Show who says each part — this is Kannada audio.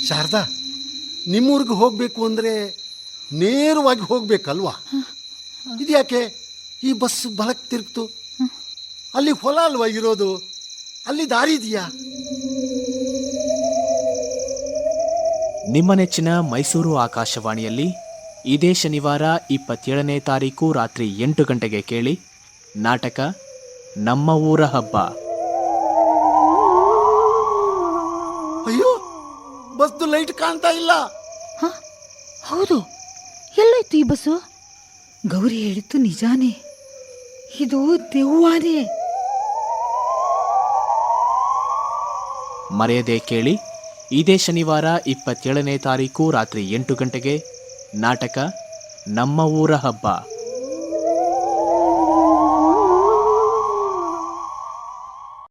Speaker 1: ಶಾರದಾ, ನಿಮ್ಮೂರಿಗೆ ಹೋಗಬೇಕು ಅಂದರೆ ನೇರವಾಗಿ ಹೋಗ್ಬೇಕಲ್ವಾ? ಇದ್ಯಾಕೆ ಈ ಬಸ್ ಬಲಕ್ಕೆ ತಿರುಗ್ತು? ಅಲ್ಲಿ ಹೊಲ ಅಲ್ವಾ ಇರೋದು? ಅಲ್ಲಿ ದಾರಿ ಇದೆಯಾ?
Speaker 2: ನಿಮ್ಮ ನೆಚ್ಚಿನ ಮೈಸೂರು ಆಕಾಶವಾಣಿಯಲ್ಲಿ ಇದೇ ಶನಿವಾರ 27ನೇ ತಾರೀಕು ರಾತ್ರಿ 8 ಗಂಟೆಗೆ ಕೇಳಿ ನಾಟಕ ನಮ್ಮ ಊರ ಹಬ್ಬ.
Speaker 1: ಅಯ್ಯೋ, ಬಸ್ದು ಲೈಟ್ ಕಾಣ್ತಾ ಇಲ್ಲ.
Speaker 3: ಹೌದು, ಎಲ್ಲೋಯ್ತು ಈ ಬಸ್ಸು? ಗೌರಿ ಹೇಳಿದ್ದು ನಿಜಾನೇ, ಇದು ದೆವ್ವಾನೇ.
Speaker 2: ಮರೆಯದೆ ಕೇಳಿ ಇದೇ ಶನಿವಾರ 27ನೇ ತಾರೀಕು ರಾತ್ರಿ 8 ಗಂಟೆಗೆ ನಾಟಕ ನಮ್ಮ ಊರ ಹಬ್ಬ.